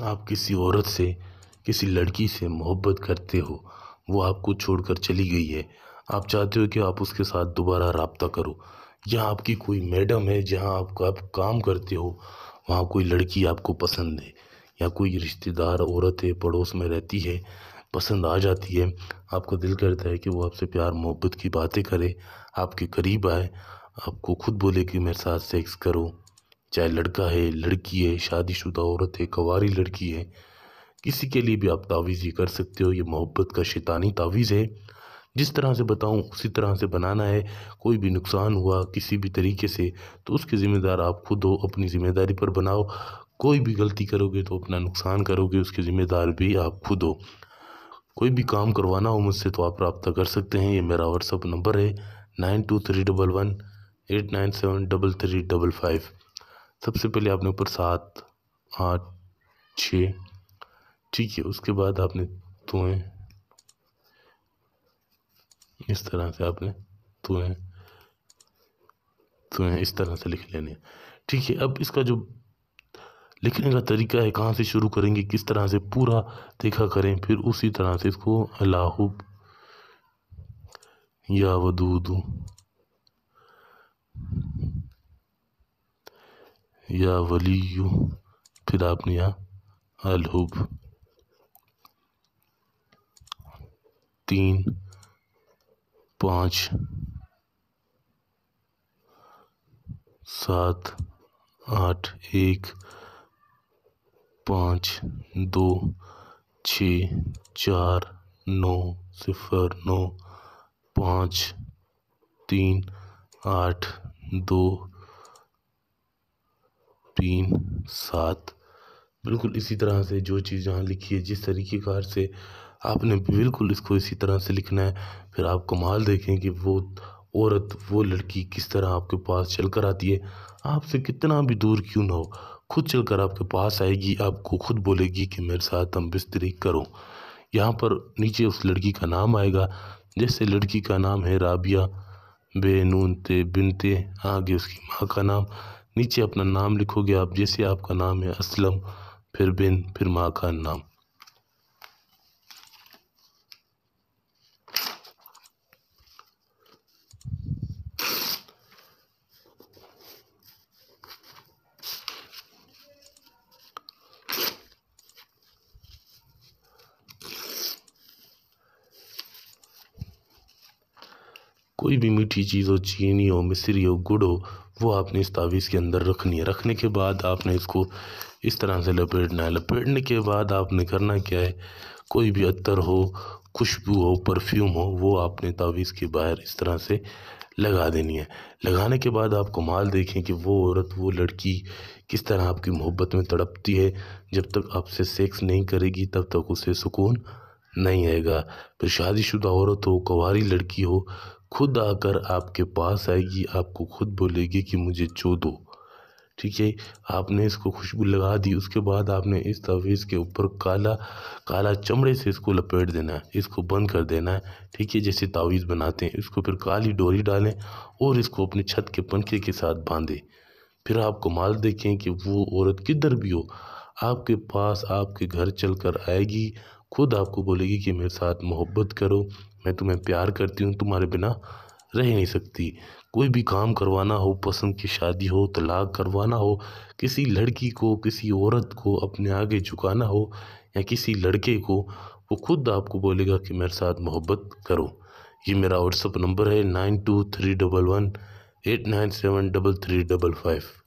آپ کسی عورت سے، کسی لڑکی سے محبت کرتے ہو، وہ آپ کو چھوڑ کر چلی گئی ہے، آپ چاہتے ہو کہ آپ اس کے ساتھ دوبارہ رابطہ کرو، یا آپ کی کوئی میڈم ہے جہاں آپ کام کرتے ہو، وہاں کوئی لڑکی آپ کو پسند ہے، یا کوئی رشتہ دار عورت ہے پڑوس میں رہتی ہے، پسند آ جاتی ہے، آپ کا دل کرتا ہے کہ وہ آپ سے پیار محبت کی باتیں کرے، آپ کے قریب آئے، آپ کو خود بولے کہ میرے ساتھ سیکس کرو، چاہے لڑکا ہے، لڑکی ہے، شادی شدہ عورت ہے، کنواری لڑکی ہے، کسی کے لیے بھی آپ تعویذ یہ کر سکتے ہو۔ یہ محبت کا شیطانی تعویذ ہے، جس طرح سے بتاؤں اسی طرح سے بنانا ہے۔ کوئی بھی نقصان ہوا کسی بھی طریقے سے تو اس کے ذمہ دار آپ خود ہو، اپنی ذمہ داری پر بناؤ۔ کوئی بھی غلطی کرو گے تو اپنا نقصان کرو گے، اس کے ذمہ دار بھی آپ خود ہو۔ کوئی بھی کام کروانا ہو مجھ سے تو آپ رابطہ کر سکتے ہیں۔ یہ میرا واٹس ایپ نمبر ہے 923118973355۔ سب سے پہلے آپ نے اوپر 7 8 6، ٹھیک ہے، اس کے بعد آپ نے توئیں اس طرح سے، آپ نے توئیں اس طرح سے لکھ لینے، ٹھیک ہے۔ اب اس کا جو لکھنے کا طریقہ ہے، کہاں سے شروع کریں گے، کس طرح سے پورا دیکھا کریں، پھر اسی طرح سے اس کو اللہ یا ودود یا ولی، پھر آپ نے یہاں الحب 3 5 7 8 1 5 2 6 4 9 0 9 5 3 8 2 3 7۔ بالکل اسی طرح سے جو چیز یہاں لکھی ہے، جس طریقے کار سے آپ نے بالکل اس کو اسی طرح سے لکھنا ہے۔ پھر آپ کمال دیکھیں کہ وہ عورت، وہ لڑکی کس طرح آپ کے پاس چل کر آتی ہے، آپ سے کتنا بھی دور کیوں نہ ہو، خود چل کر آپ کے پاس آئے گی، آپ کو خود بولے گی کہ میرے ساتھ ہم بستری کرو۔ یہاں پر نیچے اس لڑکی کا نام آئے گا، جیسے لڑکی کا نام ہے رابعہ بے نون تے بنتے، آگے اس کی ماں کا نام، نیچے اپنا نام لکھو گے آپ، جیسے آپ کا نام ہے اسلم، پھر بن، پھر ماں کا نام۔ کوئی بھی میٹھی چیز ہو، چینی ہو، مصری ہو، گڑ ہو، وہ آپ نے اس تعویذ کے اندر رکھنی ہے۔ رکھنے کے بعد آپ نے اس کو اس طرح سے لپیٹنا ہے۔ لپیٹنے کے بعد آپ نے کرنا کیا ہے، کوئی بھی عطر ہو، خوشبو ہو، پرفیوم ہو، وہ آپ نے تعویذ کے باہر اس طرح سے لگا دینی ہے۔ لگانے کے بعد آپ کمال دیکھیں کہ وہ عورت، وہ لڑکی کس طرح آپ کی محبت میں تڑپتی ہے۔ جب تک آپ سے سیکس نہیں کرے گی تب تک اسے سکون نہیں آئے گا۔ پھر شادی شدہ عورت ہو، کنواری لڑکی ہو، خود آ کر آپ کے پاس آئے گی، آپ کو خود بولے گی کہ مجھے چھو دو، ٹھیک ہے۔ آپ نے اس کو خوشبو لگا دی، اس کے بعد آپ نے اس تعویذ کے اوپر کالا چمڑے سے اس کو لپیٹ دینا ہے، اس کو بند کر دینا ہے، ٹھیک ہے، جیسے تعویذ بناتے ہیں۔ اس کو پھر کالی ڈوری ڈالیں اور اس کو اپنی چھت کے پنکھے کے ساتھ باندھیں۔ پھر آپ کمال دیکھیں کہ وہ عورت کدھر بھی ہو، آپ کے پاس، آپ کے گھر چل کر آئے گی، خود آپ کو بولے گی کہ میرے ساتھ محبت کرو، میں تمہیں پیار کرتی ہوں، تمہارے بنا رہ نہیں سکتی۔ کوئی بھی کام کروانا ہو، پسند کی شادی ہو، طلاق کروانا ہو، کسی لڑکی کو، کسی عورت کو اپنے آگے جھکانا ہو، یا کسی لڑکے کو، وہ خود آپ کو بولے گا کہ میرے ساتھ محبت کرو۔ یہ میرا واٹس ایپ نمبر ہے 923118973355۔